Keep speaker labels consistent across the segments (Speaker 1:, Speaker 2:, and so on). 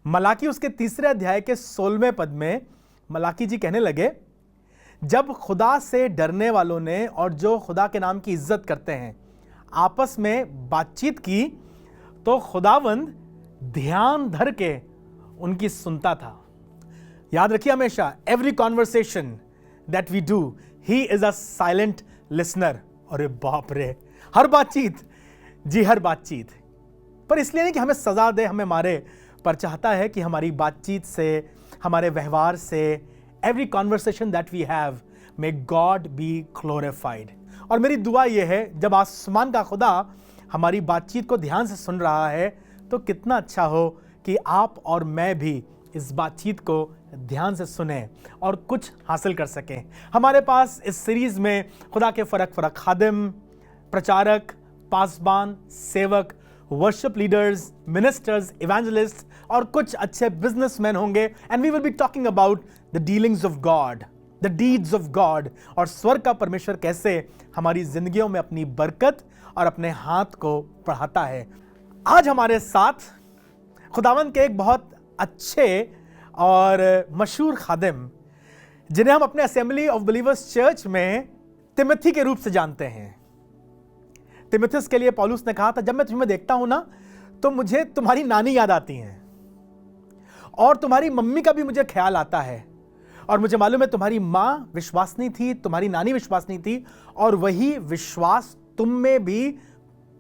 Speaker 1: मलाकी उसके तीसरे अध्याय के 16वें पद में मलाकी जी कहने लगे, जब खुदा से डरने वालों ने और जो खुदा के नाम की इज्जत करते हैं आपस में बातचीत की तो खुदावंद ध्यान धर के उनकी सुनता था। याद रखिए हमेशा, every conversation that we do he is a silent listener. अरे बाप रे, हर बातचीत, जी हर बातचीत। पर इसलिए नहीं कि हमें सजा दे, हमें मारे, पर चाहता है कि हमारी बातचीत से, हमारे व्यवहार से, every conversation that we have, may God be glorified. और मेरी दुआ यह है, जब आसमान का खुदा हमारी बातचीत को ध्यान से सुन रहा है तो कितना अच्छा हो कि आप और मैं भी इस बातचीत को ध्यान से सुने और कुछ हासिल कर सकें। हमारे पास इस सीरीज में खुदा के फर्क खादिम, प्रचारक, पासबान, सेवक, वर्शिप लीडर्स, मिनिस्टर्स, इवेंजलिस्ट और कुछ अच्छे बिजनेसमैन होंगे। And we will be talking about the dealings of God, the deeds of God, और स्वर्ग का परमेश्वर कैसे हमारी जिंदगियों में अपनी बरकत और अपने हाथ को बढ़ाता है। आज हमारे साथ खुदावंद के एक बहुत अच्छे और मशहूर खादिम, जिन्हें हम अपने असेंबली ऑफ बिलीवर्स चर्च में तिमोथी के रूप से जानते हैं। तिमोथियस के लिए पौलुस ने कहा था, जब मैं तुम्हें देखता हूं ना तो मुझे तुम्हारी नानी याद आती हैं और तुम्हारी मम्मी का भी मुझे ख्याल आता है, और मुझे मालूम है तुम्हारी माँ विश्वासनी थी, तुम्हारी नानी विश्वासनी थी, और वही विश्वास तुम में भी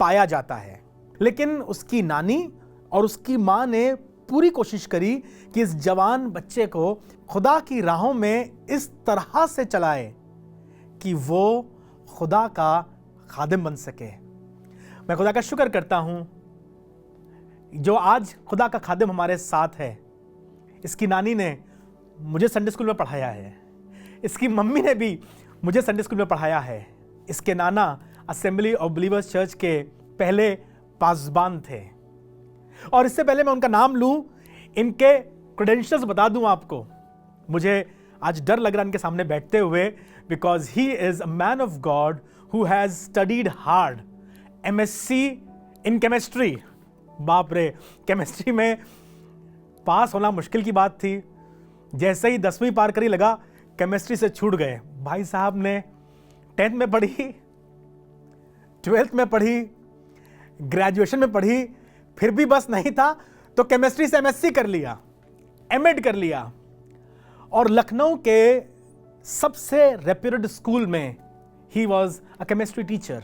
Speaker 1: पाया जाता है। लेकिन उसकी नानी और उसकी माँ ने पूरी कोशिश करी कि इस जवान बच्चे को खुदा की राहों में इस तरह से चलाए कि वो खुदा का खादिम बन सके। मैं खुदा का शुक्र करता हूं जो आज खुदा का खादिम हमारे साथ है। इसकी नानी ने मुझे संडे स्कूल में पढ़ाया है, इसकी मम्मी ने भी मुझे संडे स्कूल में पढ़ाया है, इसके नाना असेंबली ऑफ बिलीवर्स चर्च के पहले पासबान थे। और इससे पहले मैं उनका नाम लूं, इनके क्रेडेंशियल्स बता दूं आपको, मुझे आज डर लग रहा है इनके सामने बैठते हुए, because he is a man of God who has studied hard, MSc in chemistry. बाप रे, केमिस्ट्री में पास होना मुश्किल की बात थी। जैसे ही 10वीं पार करी लगा केमिस्ट्री से छूट गए। भाई साहब ने 10th में पढ़ी, 12th में पढ़ी, ग्रेजुएशन में पढ़ी, फिर भी बस नहीं था तो केमिस्ट्री से MSc कर लिया, M.Ed कर लिया, और लखनऊ के सबसे रेप्यूटेड स्कूल में he was a chemistry teacher.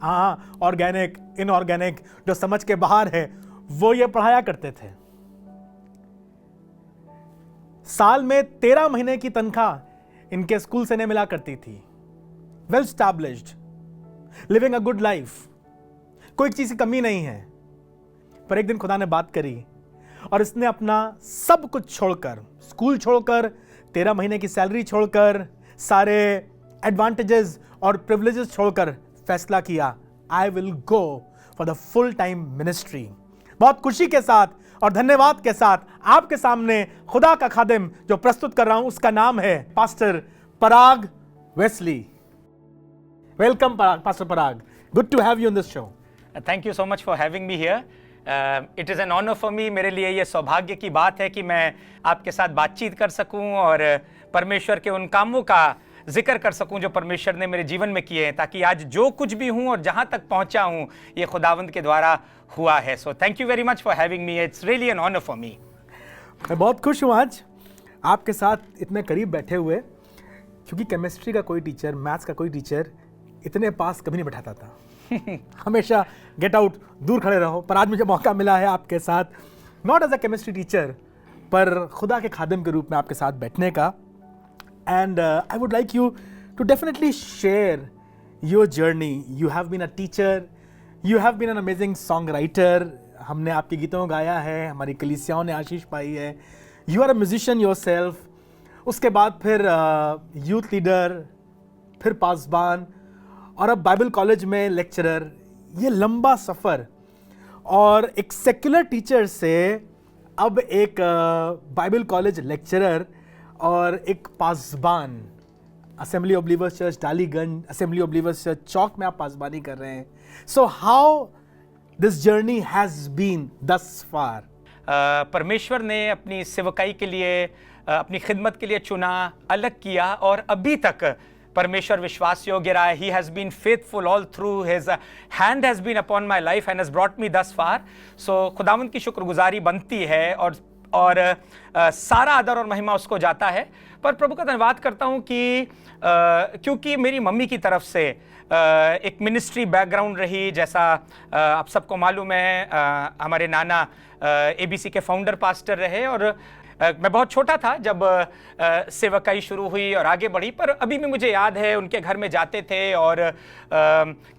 Speaker 1: हाँ, ऑर्गेनिक, इनऑर्गेनिक जो समझ के बाहर है वो ये पढ़ाया करते थे। साल में 13 महीने की तनख्वाह इनके स्कूल से नहीं मिला करती थी। Well established, living a good life, कोई चीज की कमी नहीं है। पर एक दिन खुदा ने बात करी और इसने अपना सब कुछ छोड़कर, स्कूल छोड़कर, 13 महीने की सैलरी छोड़कर, सारे एडवांटेजेस और प्रिविलेजेस छोड़कर फैसला किया, I will go for the full time ministry. बहुत खुशी के साथ और धन्यवाद के साथ आपके सामने खुदा का खादिम जो प्रस्तुत कर रहा हूं, उसका नाम है pastor Parag Wesley. Welcome pastor Parag, good to have you on this show.
Speaker 2: Thank you so much for having me here. It is an honour for me. मेरे लिए ये सौभाग्य की बात है कि मैं आपके साथ बातचीत कर सकूं और परमेश्वर के उन कामों का जिक्र कर सकूं जो परमेश्वर ने मेरे जीवन में किए हैं, ताकि आज जो कुछ भी हूं और जहां तक पहुंचा हूं ये खुदावंद के द्वारा हुआ है। So thank you very much for having me, it's really an honour for me.
Speaker 1: मैं बहुत खुश हूं आज आपके साथ इतने करीब बैठे हुए, क्योंकि केमिस्ट्री का कोई टीचर, मैथ्स का कोई टीचर इतने पास कभी नहीं बैठाता था। हमेशा गेट आउट, दूर खड़े रहो। पर आज मुझे मौका मिला है आपके साथ, not as a chemistry teacher, पर खुदा के खादिम के रूप में आपके साथ बैठने का। And I would like you to definitely share your journey. You have been a teacher, you have been an amazing song writer, हमने आपके गीतों को गाया है, हमारी कलीसियाओं ने आशीष पाई है। You are a musician yourself, उसके बाद फिर यूथ लीडर, फिर पासबान, और अब बाइबल कॉलेज में लेक्चरर। ये लंबा सफ़र, और एक सेक्युलर टीचर से अब एक बाइबल कॉलेज लेक्चरर और एक पासबान। Assembly of believers church Daliganj, assembly of believers church Chowk में आप पासबानी कर रहे हैं. So how this journey has been thus far?
Speaker 2: परमेश्वर ने अपनी सेवकाई के लिए, अपनी खिदमत के लिए चुना, अलग किया और अभी तक परमेश्वर विश्वास योग्य रहा है. He has been faithful all through. His hand has been upon my life and has brought me thus far. So खुदावंद की शुक्रगुजारी बनती है और सारा आदर और महिमा उसको जाता है. पर प्रभु का धन्यवाद करता हूँ कि क्योंकि मेरी मम्मी की तरफ से एक मिनिस्ट्री बैकग्राउंड रही, जैसा आप सबको मालूम है. हमारे नाना ABC के फाउंडर पास्टर रहे और मैं बहुत छोटा था जब सेवकाई शुरू हुई और आगे बढ़ी. पर अभी भी मुझे याद है उनके घर में जाते थे और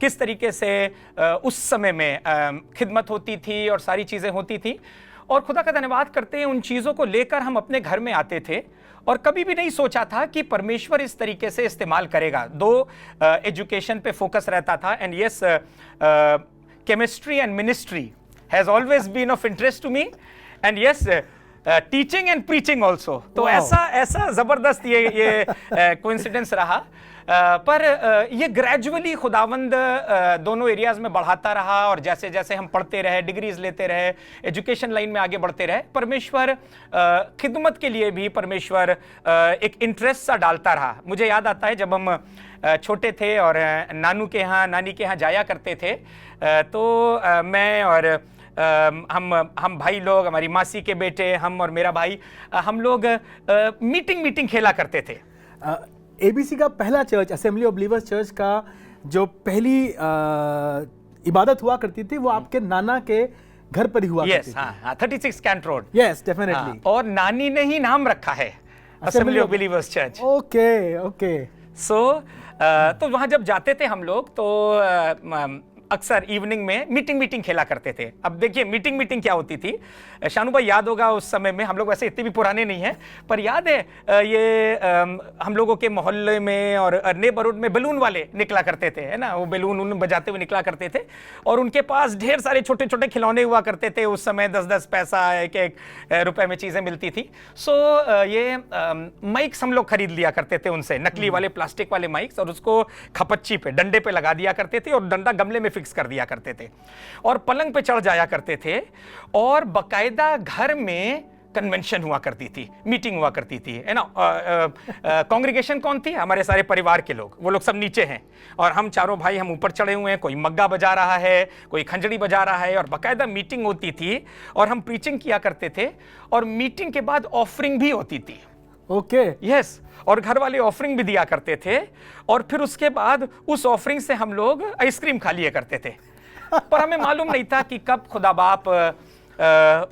Speaker 2: किस तरीके से उस समय में खिदमत होती थी और सारी चीज़ें होती थी. और खुदा का धन्यवाद करते हैं उन चीज़ों को लेकर हम अपने घर में आते थे और कभी भी नहीं सोचा था कि परमेश्वर इस तरीके से इस्तेमाल करेगा. दो एजुकेशन पे फोकस रहता था. And yes, chemistry and ministry has always been of interest to me. And yes, teaching and preaching also. तो ऐसा जबरदस्त ये कोइंसिडेंस रहा. पर ये ग्रेजुअली खुदावंद दोनों एरियाज में बढ़ाता रहा और जैसे जैसे हम पढ़ते रहे, डिग्रीज लेते रहे, एजुकेशन लाइन में आगे बढ़ते रहे, परमेश्वर खिदमत के लिए भी परमेश्वर एक इंटरेस्ट सा डालता रहा. मुझे याद आता है जब हम छोटे थे और नानू के यहाँ, नानी के यहाँ जाया करते थे, तो मैं और हम भाई लोग, हमारी मासी के बेटे, हम और मेरा भाई, हम लोग मीटिंग खेला करते थे.
Speaker 1: ABC का पहला church, assembly of believers church का जो पहली इबादत हुआ करती थी वो आपके नाना के घर पर ही हुआ करती थी.
Speaker 2: हाँ, 36 कैंट रोड.
Speaker 1: Yes, definitely.
Speaker 2: और नानी ने ही नाम रखा है assembly of believers church.
Speaker 1: Okay.
Speaker 2: So तो वहां जब जाते थे हम लोग तो अक्सर इवनिंग में मीटिंग खेला करते थे. अब देखिए मीटिंग क्या होती थी. शानू भाई याद होगा उस समय में, हम लोग वैसे इतने भी पुराने नहीं हैं, पर याद है ये हम लोगों के मोहल्ले में और नेबरहुड में बैलून वाले निकला करते थे, है ना. वो बैलून उन बजाते हुए निकला करते थे और उनके पास ढेर सारे छोटे छोटे खिलौने हुआ करते थे. उस समय 10-10 पैसा, एक रुपए में चीजें मिलती थी. सो ये माइक्स हम लोग खरीद लिया करते थे उनसे, नकली वाले प्लास्टिक वाले माइक्स, और उसको खपच्ची पे, डंडे पे लगा दिया करते थे और डंडा गमले में फिक्स कर दिया करते थे और पलंग पे चढ़ जाया करते थे. और बकायदा घर में कन्वेंशन हुआ करती थी, मीटिंग हुआ करती थी, है ना. कांग्रेगेशन कौन थी? हमारे सारे परिवार के लोग, वो लोग सब नीचे हैं और हम चारों भाई हम ऊपर चढ़े हुए हैं. कोई मग्गा बजा रहा है, कोई खंजड़ी बजा रहा है और बकायदा मीटिंग होती थी और हम प्रीचिंग किया करते थे. और मीटिंग के बाद ऑफरिंग भी होती थी.
Speaker 1: ओके.
Speaker 2: यस, और घर वाले ऑफरिंग भी दिया करते थे और फिर उसके बाद उस ऑफरिंग से हम लोग आइसक्रीम खा लिया करते थे. पर हमें मालूम नहीं था कि कब खुदा बाप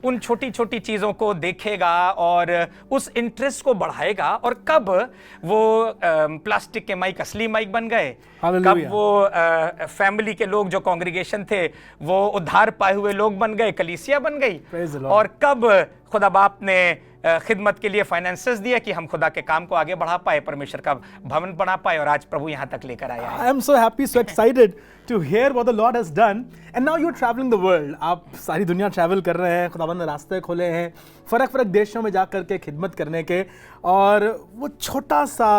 Speaker 2: उन छोटी छोटी चीज़ों को देखेगा और उस इंटरेस्ट को बढ़ाएगा और कब वो प्लास्टिक के माइक असली माइक बन गए, कब वो फैमिली के लोग जो कांग्रेगेशन थे वो उद्धार पाए हुए लोग बन गए, कलीसिया बन गई, और कब खुदा बाप ने खिदमत के लिए फाइनेंसेस दिया कि हम खुदा के काम को आगे बढ़ा पाए, परमेश्वर का भवन बना पाए और आज प्रभु यहाँ तक लेकर आया है.
Speaker 1: I am so happy, so excited to hear what the Lord has done. And now you are travelling the world. आप सारी दुनिया ट्रैवल कर रहे हैं, खुदावंद ने रास्ते खोले हैं फर्क देशों में जाकर के खिदमत करने के. और वो छोटा सा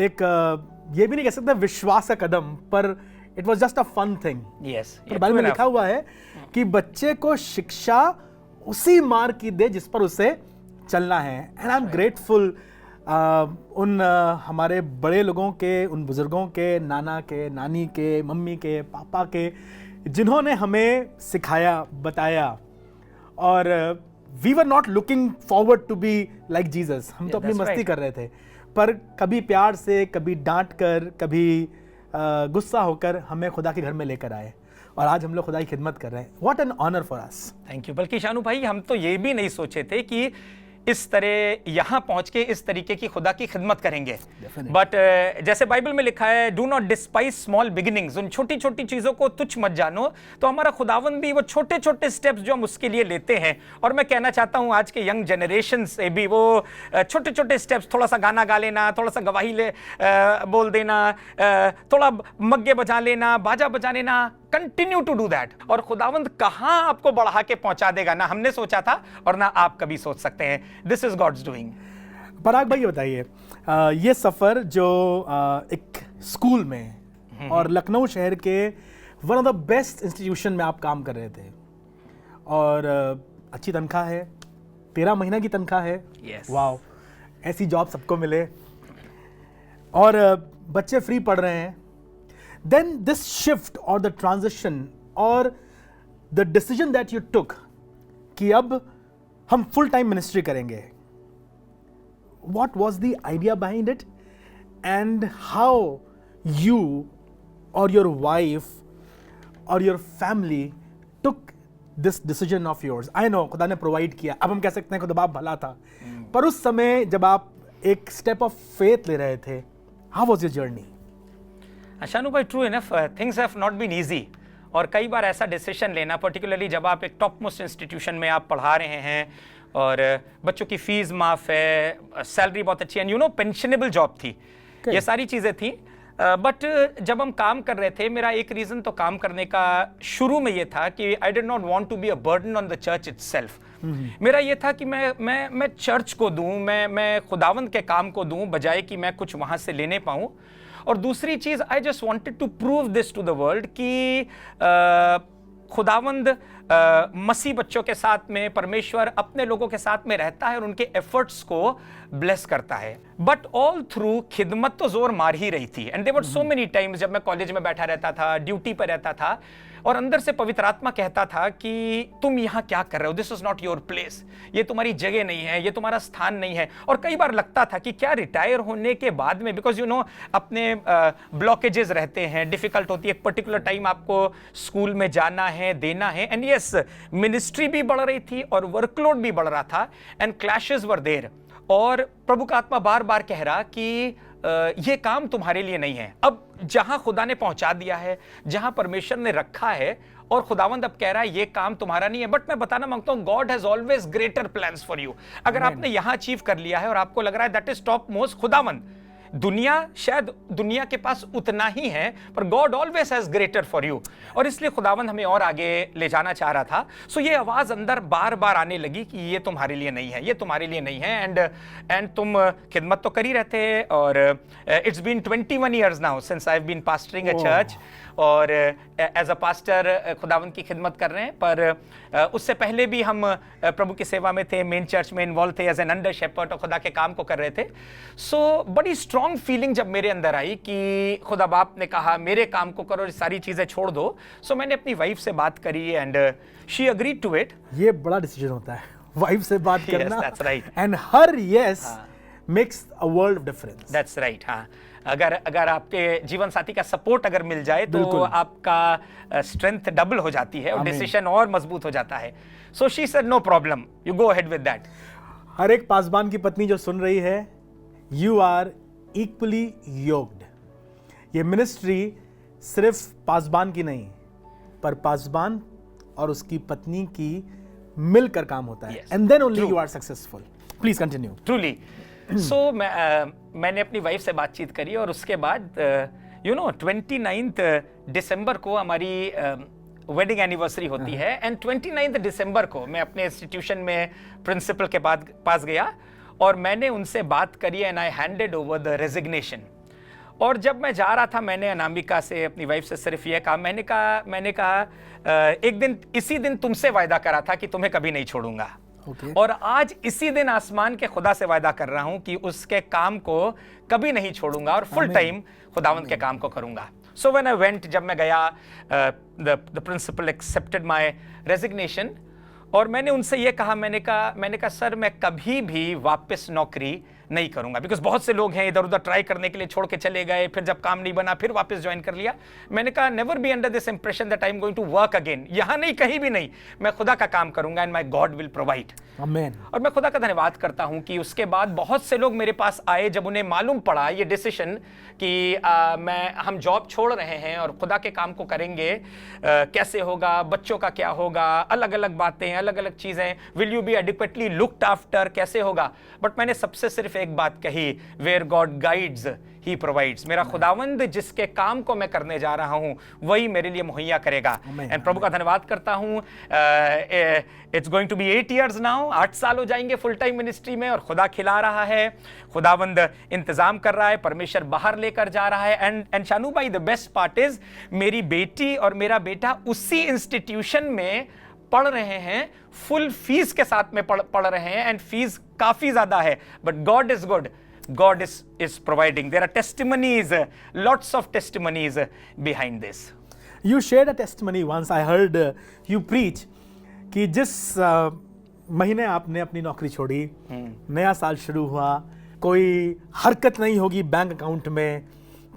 Speaker 1: एक ये भी नहीं कह सकते विश्वास का कदम, पर it was just a fun thing.
Speaker 2: Yes,
Speaker 1: Bible में लिखा हुआ है कि बच्चे को शिक्षा उसी मार्ग की दे जिस पर उसे चलना है. एंड आई एम ग्रेटफुल उन हमारे बड़े लोगों के, उन बुजुर्गों के, नाना के, नानी के, मम्मी के, पापा के, जिन्होंने हमें सिखाया, बताया. और we were not looking forward to be like Jesus. हम तो अपनी मस्ती कर रहे थे, पर कभी प्यार से, कभी डांट कर, कभी गुस्सा होकर हमें खुदा के घर में लेकर आए और आज हम लोग खुदा की खिदमत कर रहे हैं. What an honour for us.
Speaker 2: Thank you. बल्कि शानू भाई हम तो ये भी नहीं सोचे थे कि इस तरह यहां पहुंच के इस तरीके की खुदा की खिदमत करेंगे. बट जैसे बाइबल में लिखा है, do not despise small beginnings. उन छोटी छोटी चीजों को तुच्छ मत जानो. तो हमारा खुदावंद भी वो छोटे छोटे स्टेप्स जो हम उसके लिए लेते हैं, और मैं कहना चाहता हूं आज के यंग जनरेशन से भी, वो छोटे छोटे स्टेप्स, थोड़ा सा गाना गा लेना, थोड़ा सा गवाही बोल देना, थोड़ा मग्गे बजा लेना, बाजा बजा लेना, कंटिन्यू टू डू दैट. और खुदावंद कहां आपको बढ़ा के पहुंचा देगा, ना हमने सोचा था और ना आप कभी सोच सकते हैं. This is God's doing.
Speaker 1: Parag भाई ये बताइए, ये सफ़र जो एक स्कूल में और लखनऊ शहर के one of the best institution में आप काम कर रहे थे और अच्छी तनख्वाह है, 13 महीना की तनख्वाह है।
Speaker 2: Yes.
Speaker 1: वाओ, ऐसी जॉब सबको मिले और बच्चे फ्री पढ़ रहे हैं। देन दिस शिफ्ट और द ट्रांजिशन और the decision that you took कि अब हम फुल टाइम मिनिस्ट्री करेंगे, what was the idea behind it and how you or your wife or your family took this decision of yours? I know खुदा ने provide किया, अब हम कह सकते हैं खुदा बाप भला था, पर उस समय जब आप एक स्टेप ऑफ फेथ ले रहे थे, how was your journey?
Speaker 2: Shanu भाई, true enough, things have not been easy. और कई बार ऐसा डिसीजन लेना, पर्टिकुलरली जब आप एक टॉप मोस्ट इंस्टीट्यूशन में आप पढ़ा रहे हैं और बच्चों की फीस माफ है, सैलरी बहुत अच्छी, and you know pensionable job थी, ये सारी चीज़ें थी। बट जब हम काम कर रहे थे, मेरा एक रीज़न तो काम करने का शुरू में ये था कि I did not want to be a burden on the church itself. मेरा ये था कि मैं चर्च को दूं, मैं खुदावंद के काम को दूं, बजाय कि मैं कुछ वहाँ से लेने पाऊँ। और दूसरी चीज़, I just wanted to prove this to the world कि खुदावंद मसीह बच्चों के साथ में, परमेश्वर अपने लोगों के साथ में रहता है और उनके एफर्ट्स को ब्लेस करता है। बट ऑल थ्रू खिदमत तो जोर मार ही रही थी। And there were so many times जब मैं कॉलेज में बैठा रहता था, ड्यूटी पर रहता था, और अंदर से पवित्र आत्मा कहता था कि तुम यहाँ क्या कर रहे हो, this is not your place, ये तुम्हारी जगह नहीं है, ये तुम्हारा स्थान नहीं है। और कई बार लगता था कि क्या रिटायर होने के बाद में, बिकॉज यू नो अपने ब्लॉकेजेस रहते हैं, डिफिकल्ट होती है, एक पर्टिकुलर टाइम आपको स्कूल में जाना है, देना है। एंड यस, मिनिस्ट्री भी बढ़ रही थी और वर्कलोड भी बढ़ रहा था, एंड क्लैशेस वर देयर। और प्रभु का आत्मा बार बार कह रहा कि ये काम तुम्हारे लिए नहीं है। अब जहां खुदा ने पहुंचा दिया है, जहां परमेश्वर ने रखा है, और खुदावंद अब कह रहा है ये काम तुम्हारा नहीं है। बट मैं बताना मांगता हूं, God has always greater plans for you. अगर आपने यहां अचीव कर लिया है और आपको लग रहा है दैट इज टॉप मोस्ट, खुदावंद, दुनिया शायद दुनिया के पास उतना ही है, पर God always has greater for you. और इसलिए खुदावंद हमें और आगे ले जाना चाह रहा था। सो ये आवाज अंदर बार बार आने लगी कि ये तुम्हारे लिए नहीं है, ये तुम्हारे लिए नहीं है। एंड तुम खिदमत तो कर ही रहते हैं, और it's been 21 years now since I have been pastoring a church, और एज अ पास्टर खुदावंद की खिदमत कर रहे हैं। पर उससे पहले भी हम प्रभु की सेवा में थे, मेन चर्च में इन्वॉल्व थे एज एन अंडर शेपर्ड, और खुदा के काम को कर रहे थे। सो बड़ी स्ट्रॉन्ग फीलिंग जब मेरे अंदर आई कि खुदा बाप ने कहा मेरे काम को करो, सारी चीजें छोड़ दो। सो मैंने अपनी वाइफ से बात करी and she agreed to it.
Speaker 1: ये बड़ा डिसीजन होता है, वाइफ से बात करना।
Speaker 2: Yes, that's right.
Speaker 1: And her yes makes a world of difference.
Speaker 2: That's right. हाँ, अगर आपके जीवन साथी का सपोर्ट अगर मिल जाए तो आपका स्ट्रेंथ डबल हो जाती है और डिसीजन और मजबूत हो जाता है। So she said no problem, you go ahead with that.
Speaker 1: हर एक पासबान की पत्नी जो सुन रही है, यू आर इक्वली योक्ड। ये मिनिस्ट्री सिर्फ पासबान की नहीं, पर पासबान और उसकी पत्नी की मिलकर काम होता है, and then only you are successful. Please continue.
Speaker 2: Truly. So मैंने अपनी वाइफ से बातचीत करी, और उसके बाद यू नो 29 दिसंबर को हमारी वेडिंग एनिवर्सरी होती है। एंड 29 दिसंबर को मैं अपने इंस्टीट्यूशन में प्रिंसिपल के पास गया और मैंने उनसे बात करी, and I handed over the resignation. और जब मैं जा रहा था, मैंने अनामिका से, अपनी वाइफ से सिर्फ ये कहा, मैंने कहा एक दिन इसी दिन तुमसे वायदा करा था कि तुम्हें कभी नहीं छोड़ूंगा। और आज इसी दिन आसमान के खुदा से वायदा कर रहा हूं कि उसके काम को कभी नहीं छोड़ूंगा और फुल टाइम खुदावंद के काम को करूंगा। सो व्हेन आई वेंट, जब मैं गया, the principal accepted my resignation, और मैंने उनसे ये कहा, मैंने कहा सर, मैं कभी भी वापस नौकरी नहीं करूंगा, बिकॉज बहुत से लोग हैं इधर उधर ट्राई करने के लिए छोड़ के चले गए, फिर जब काम नहीं बना फिर वापस ज्वाइन कर लिया। मैंने कहा never be under this impression that I am going to work again. यहां नहीं, कहीं भी नहीं, मैं खुदा का काम करूंगा, and my God will provide.
Speaker 1: आमीन।
Speaker 2: और मैं खुदा का धन्यवाद करता हूं कि उसके बाद बहुत से लोग मेरे पास आए जब उन्हें मालूम पड़ा ये डिसीजन कि हम जॉब छोड़ रहे हैं और खुदा के काम को करेंगे। कैसे होगा, बच्चों का क्या होगा, अलग अलग बातें, अलग अलग चीजें, will you be adequately looked after, कैसे होगा। बट मैंने सबसे सिर्फ एक बात कही, where God guides he provides. मेरा खुदावंद जिसके काम को मैं करने जा रहा हूं वही मेरे लिए मुहैया करेगा। एंड प्रभु का धन्यवाद करता हूं। It's going to be 8 years now, 8 साल हो जाएंगे फुल टाइम मिनिस्ट्री में, और खुदा खिला रहा है, खुदावंद इंतजाम कर रहा है, परमेश्वर बाहर लेकर जा रहा है। एंड शानू भाई, द बेस्ट पार्ट इज मेरी बेटी और मेरा बेटा उसी इंस्टीट्यूशन में पढ़ रहे हैं, फुल फीस के साथ में पढ़ रहे हैं, एंड फीस काफी ज्यादा है, but God is good, God is providing. There are testimonies, lots of testimonies behind this.
Speaker 1: You shared a testimony once. I heard you preach कि जिस महीने आपने अपनी नौकरी छोड़ी, नया साल शुरू हुआ, कोई हरकत नहीं होगी बैंक अकाउंट में,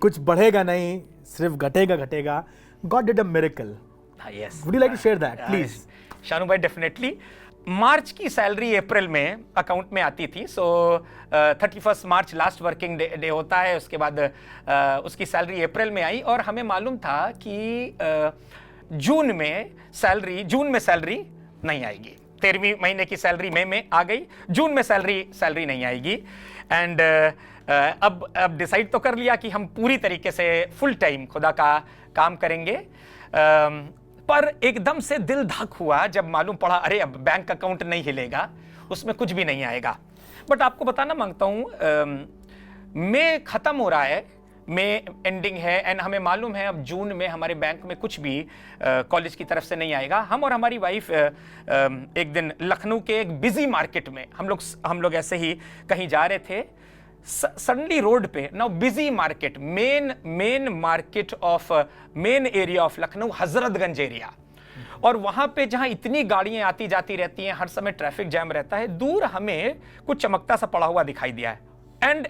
Speaker 1: कुछ बढ़ेगा नहीं, सिर्फ घटेगा. God did a miracle.
Speaker 2: Yes.
Speaker 1: Would you like to share that, please?
Speaker 2: Shanu भाई, डेफिनेटली। मार्च की सैलरी अप्रैल में अकाउंट में आती थी। सो 31 मार्च लास्ट वर्किंग डे होता है, उसके बाद उसकी सैलरी अप्रैल में आई, और हमें मालूम था कि जून में सैलरी नहीं आएगी। 13वीं महीने की सैलरी मई में आ गई, जून में सैलरी नहीं आएगी। एंड अब डिसाइड तो कर लिया कि हम पूरी तरीके से फुल टाइम खुदा का काम करेंगे। पर एकदम से दिल धक हुआ जब मालूम पड़ा, अरे अब बैंक अकाउंट नहीं हिलेगा, उसमें कुछ भी नहीं आएगा। बट आपको बताना मांगता हूं, मई खत्म हो रहा है, मई एंडिंग है, एंड हमें मालूम है अब जून में हमारे बैंक में कुछ भी कॉलेज की तरफ से नहीं आएगा। हम और हमारी वाइफ एक दिन लखनऊ के एक बिजी मार्केट में हम लोग ऐसे ही कहीं जा रहे थे। सडनली रोड पे, now busy market, main market of main area of Lucknow, Hazratganj area, और वहां पे जहां इतनी गाड़ियां आती जाती रहती हैं, हर समय ट्रैफिक जैम रहता है, दूर हमें कुछ चमकता सा पड़ा हुआ दिखाई दिया है।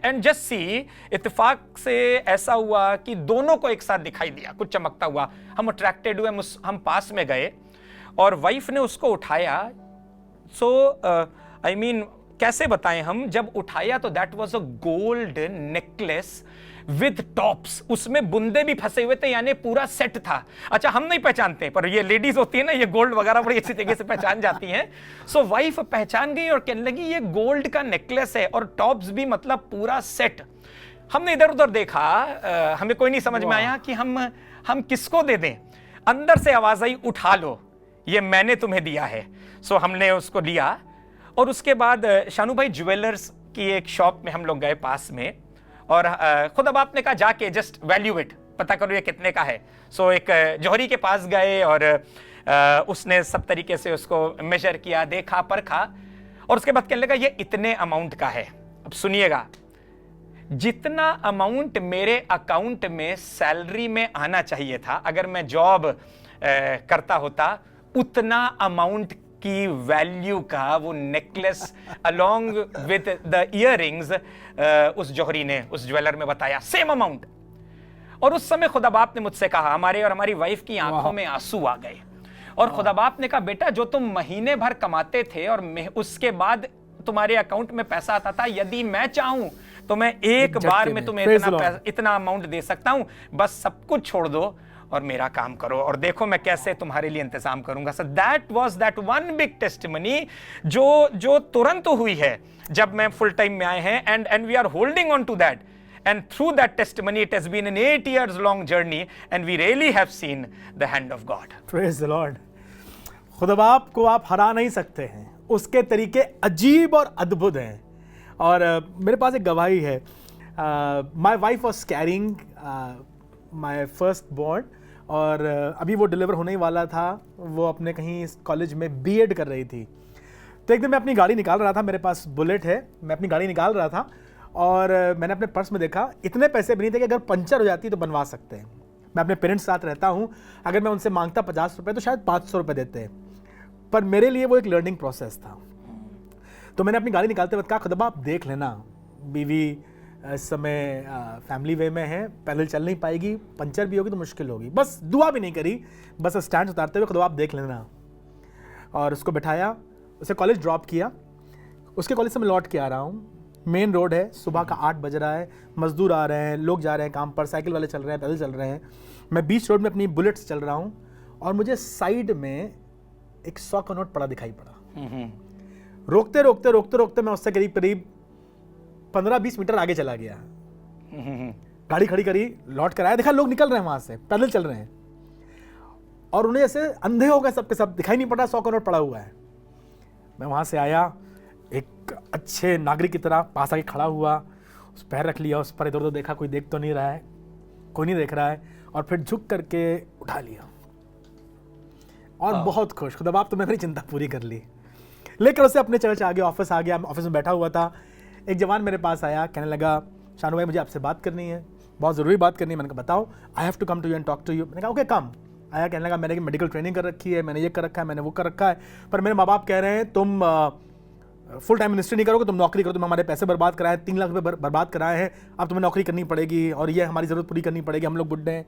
Speaker 2: एंड जस्ट सी, इत्तेफाक से ऐसा हुआ कि दोनों को एक साथ दिखाई दिया, कुछ चमकता हुआ। हम अट्रैक्टेड हुए, हम पास में गए और वाइफ ने उसको उठाया। आई मीन कैसे बताएं हम, जब उठाया तो that was a gold necklace with tops, उसमें बुंदे भी फंसे हुए थे, यानी पूरा सेट था। अच्छा, हम नहीं पहचानते, पर ये लेडीज होती है ना, ये गोल्ड वगैरह बड़ी अच्छी तरीके से पहचान जाती हैं। सो वाइफ पहचान गई और कहने लगी ये गोल्ड का नेकलेस है, और टॉप्स भी, मतलब पूरा सेट। हमने इधर उधर देखा, हमें कोई नहीं समझ में आया कि हम किसको दे दें। अंदर से आवाज आई, उठा लो, ये मैंने तुम्हें दिया है। सो हमने उसको लिया, और उसके बाद शानू भाई ज्वेलर्स की एक शॉप में हम लोग गए पास में, और खुद अब आपने कहा जाके जस्ट वैल्यू इट, पता करो ये कितने का है। सो एक जौहरी के पास गए, और उसने सब तरीके से उसको मेजर किया, देखा, परखा, और उसके बाद कहने लगा ये इतने अमाउंट का है। अब सुनिएगा, जितना अमाउंट मेरे अकाउंट में सैलरी में आना चाहिए था, अगर मैं जॉब करता होता, उतना अमाउंट की वैल्यू का वो necklace along with the earrings उस जौहरी ने, उस ज्वेलर में बताया, सेम अमाउंट। और उस समय खुदा बाप ने मुझसे कहा, हमारे और हमारी वाइफ की आंखों में आंसू आ गए, और खुदा बाप ने कहा, बेटा जो तुम महीने भर कमाते थे और उसके बाद तुम्हारे अकाउंट में पैसा आता था, यदि मैं चाहूं तो मैं एक बार में तुम्हें इतना अमाउंट दे सकता हूं, बस सब कुछ छोड़ दो और मेरा काम करो, और देखो मैं कैसे तुम्हारे लिए इंतजाम करूंगा। So that was that one big testimony जो तुरंत हुई है जब मैं फुल टाइम में आए हैं, and we are holding on to that, and through that testimony it has been an 8 years long journey, and we really have seen the hand of God.
Speaker 1: Praise the Lord. खुदा बाप को आप हरा नहीं सकते हैं, उसके तरीके अजीब और अद्भुत हैं। और मेरे पास एक गवाही है। My wife was carrying my first born, और अभी वो डिलीवर होने ही वाला था। वो अपने कहीं कॉलेज में बीएड कर रही थी। तो एक दिन मैं अपनी गाड़ी निकाल रहा था, मेरे पास बुलेट है, मैं अपनी गाड़ी निकाल रहा था, और मैंने अपने पर्स में देखा, इतने पैसे भी नहीं थे कि अगर पंचर हो जाती तो बनवा सकते हैं। मैं अपने पेरेंट्स के साथ रहता हूँ, अगर मैं उनसे मांगता 50 रुपये तो शायद 500 रुपये देते हैं, पर मेरे लिए वो एक लर्निंग प्रोसेस था। तो मैंने अपनी गाड़ी निकालते वक्त कहा, खुदा आप देख लेना, बीवी इस समय फैमिली वे में है, पैदल चल नहीं पाएगी, पंचर भी होगी तो मुश्किल होगी। बस दुआ भी नहीं करी, बस स्टैंड उतारते हुए, खुदा आप देख लेना। और उसको बैठाया, उसे कॉलेज ड्रॉप किया। उसके कॉलेज से मैं लौट के आ रहा हूँ, मेन रोड है, सुबह का 8 बज रहा है, मजदूर आ रहे हैं, लोग जा रहे हैं काम पर, साइकिल वाले चल रहे हैं, पैदल चल रहे हैं। मैं बीच रोड में अपनी बुलेट से चल रहा हूँ, और मुझे साइड में एक 100 का नोट पड़ा दिखाई पड़ा। रोकते रोकते रोकते रोकते मैं उससे करीब 15-20 मीटर आगे चला गया। गाड़ी खड़ी करी, लौट कर आया, देखा लोग निकल रहे हैं वहाँ से, पैदल चल रहे हैं, और उन्हें ऐसे अंधे हो गए सबके सब, दिखाई नहीं पड़ा 100 का नोट पड़ा हुआ है। मैं वहाँ से आया, एक अच्छे नागरिक की तरह पास आके खड़ा हुआ, उस पैर रख लिया, उस पर इधर उधर देखा, कोई देख तो नहीं रहा है, कोई नहीं देख रहा है, और फिर झुक करके उठा लिया और बहुत खुश, खुदा बाप तो मैं मेरी चिंता पूरी कर ली। लेकर उसे अपने चर्च आ गया, ऑफिस आ गया, ऑफिस में बैठा हुआ था, एक जवान मेरे पास आया, कहने लगा शानू भाई मुझे आपसे बात करनी है, बहुत ज़रूरी बात करनी है। मैंने कहा बताओ, I have to come to you and talk to you. मैंने कहा ओके कम। आया, कहने लगा मैंने मेडिकल ट्रेनिंग कर रखी है, मैंने ये कर रखा है, मैंने वो कर रखा है, पर मेरे माँ बाप कह रहे हैं तुम फुल टाइम मिनिस्ट्री नहीं करोगे, तुम नौकरी करो, तुम हमारे पैसे बर्बाद कराए, 3 लाख रुपये बर्बाद कराए हैं, अब तुम्हें नौकरी करनी पड़ेगी और ये हमारी ज़रूरत पूरी करनी पड़ेगी, हम लोग बुढ़े हैं।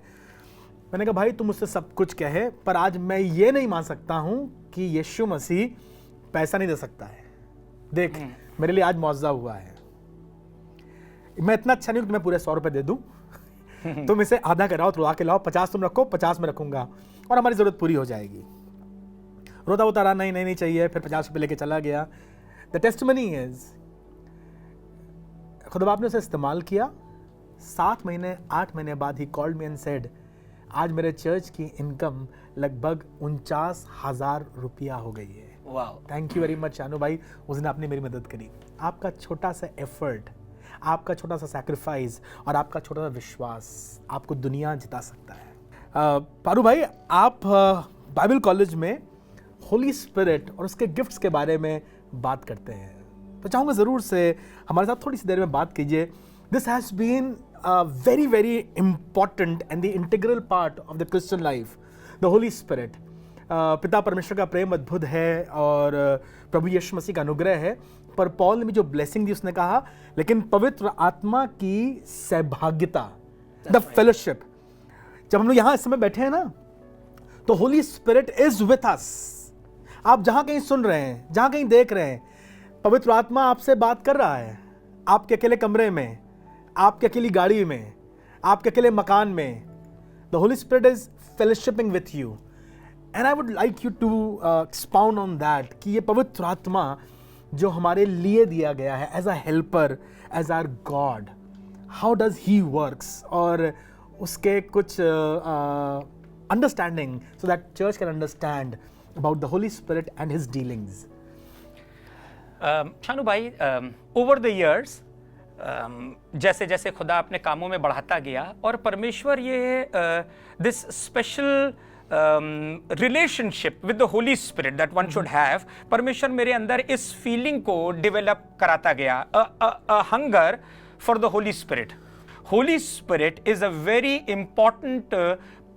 Speaker 1: मैंने कहा भाई तुम मुझसे सब कुछ कहे, पर आज मैं ये नहीं मान सकता हूँ कि यीशु मसीह पैसा नहीं दे सकता है। देख मेरे लिए आज मुआवजा हुआ है, मैं इतना अच्छा नहीं हूँ तुम्हें पूरे 100 रुपये दे दूँ, तुम इसे आधा कराओ, तुड़ा के लाओ, 50 तुम रखो, 50 में रखूंगा और हमारी ज़रूरत पूरी हो जाएगी। रोता होता रहा, नहीं चाहिए, फिर 50 रुपये लेके चला गया। द टेस्टिमनी इज खुदा बाप ने उसे इस्तेमाल किया। 7 महीने 8 महीने बाद he called me and said आज मेरे चर्च की इनकम लगभग 49,000 रुपया हो गई है।
Speaker 2: Wow,
Speaker 1: thank you very much Shanu भाई, उस दिन आपने मेरी मदद करी। आपका छोटा सा एफर्ट, आपका छोटा सा सैक्रिफाइस और आपका छोटा सा विश्वास आपको दुनिया जिता सकता है। पारू भाई, आप बाइबल कॉलेज में होली स्पिरिट और उसके गिफ्ट्स के बारे में बात करते हैं, तो चाहूँगा ज़रूर से हमारे साथ थोड़ी सी देर में बात कीजिए। This has been very very important and the integral part of the Christian life, the Holi Spirit. पिता परमेश्वर का प्रेम अद्भुत है और प्रभु यीशु मसीह का अनुग्रह है, पर पॉल ने भी जो ब्लेसिंग दी उसने कहा, लेकिन पवित्र आत्मा की सहभागिता, द फेलोशिप। जब हम लोग यहाँ इस समय बैठे हैं ना, तो Holi Spirit is with us. आप जहाँ कहीं सुन रहे हैं, जहाँ कहीं देख रहे हैं, पवित्र आत्मा आपसे बात कर रहा है, आपके अकेले कमरे में, आपके अकेली गाड़ी में, आपके अकेले मकान में। The Holi Spirit is fellowshipping with you and I would like you to expound on that कि ये पवित्र आत्मा जो हमारे लिए दिया गया है as a helper, as our God, how does he works, और उसके कुछ understanding so that church can understand about the Holi spirit and his dealings.
Speaker 2: Shanu भाई, ओवर द ईयर्स जैसे जैसे खुदा अपने कामों में बढ़ाता गया और परमेश्वर ये this special relationship with the Holi spirit that one should have, परमेश्वर मेरे अंदर इस फीलिंग को डेवलप कराता गया, hunger for the Holi spirit. Holi Spirit is a very important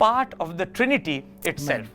Speaker 2: part of the Trinity itself.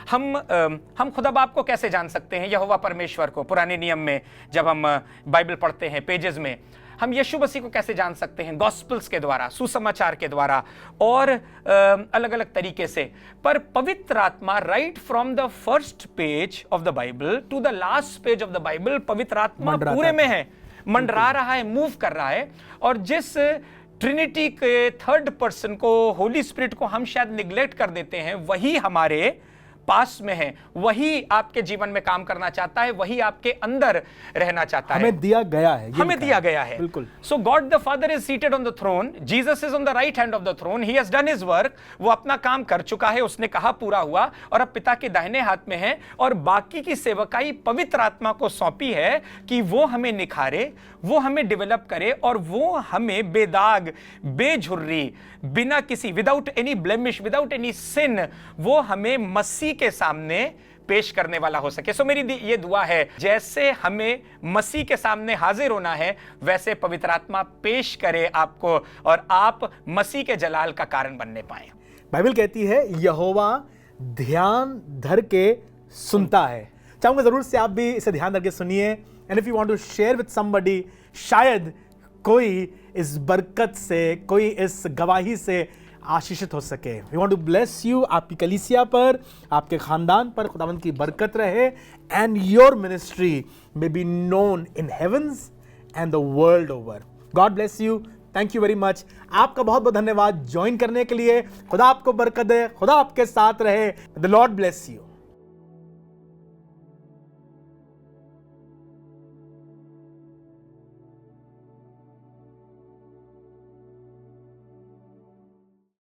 Speaker 2: हम खुदा बाप को कैसे जान सकते हैं? यहोवा परमेश्वर को। पुराने नियम में जब हम बाइबल पढ़ते हैं पेजेस में, हम यीशु मसीह को कैसे जान सकते हैं? गॉस्पल्स के द्वारा, सुसमाचार के द्वारा और अलग अलग तरीके से। पर पवित्र आत्मा right from the first page of the Bible to the last page of the Bible, पवित्र आत्मा पूरे में है, मंडरा रहा है, मूव कर रहा है। और जिस ट्रिनिटी के थर्ड पर्सन को, होली स्पिरिट को हम शायद निग्लेक्ट कर देते हैं, वही हमारे पास में है, वही आपके जीवन में काम करना चाहता है, वही आपके अंदर रहना चाहता है।
Speaker 1: हमें दिया गया है,
Speaker 2: हमें दिया गया है।
Speaker 1: बिल्कुल।
Speaker 2: So God the Father is seated on the throne, Jesus is on the right hand of the throne, he has done his work. वो अपना काम कर चुका है, उसने कहा पूरा हुआ, और अब पिता के दाहिने हाथ में है, और बाकी की सेवकाई पवित्र आत्मा को सौंपी है कि वो हमें निखारे, वो हमें डेवलप करे, और वो हमें बेदाग, बेझुर्री, बिना किसी, without any blemish, without any sin, वो हमें मसीह के सामने पेश करने वाला हो सके। सो मेरी ये दुआ है, जैसे हमें मसीह के सामने हाजिर होना है, वैसे पवित्र आत्मा पेश करे आपको, और आप मसीह के जलाल का कारण बनने पाए।
Speaker 1: बाइबल कहती है यहोवा ध्यान धर के सुनता है। चाहूंगा जरूर से आप भी इसे ध्यान धर के सुनिए, and if you want to share with somebody, शायद कोई इस बरकत से, कोई इस गवाही से आशीषित हो सके। We want to bless you, आपकी कलीसिया पर, आपके खानदान पर खुदावंद की बरकत रहे, and your ministry may be known in heavens and the world over. God bless you, thank you very much. आपका बहुत बहुत धन्यवाद ज्वाइन करने के लिए। खुदा आपको बरकत दे, खुदा आपके साथ रहे। The Lord bless you.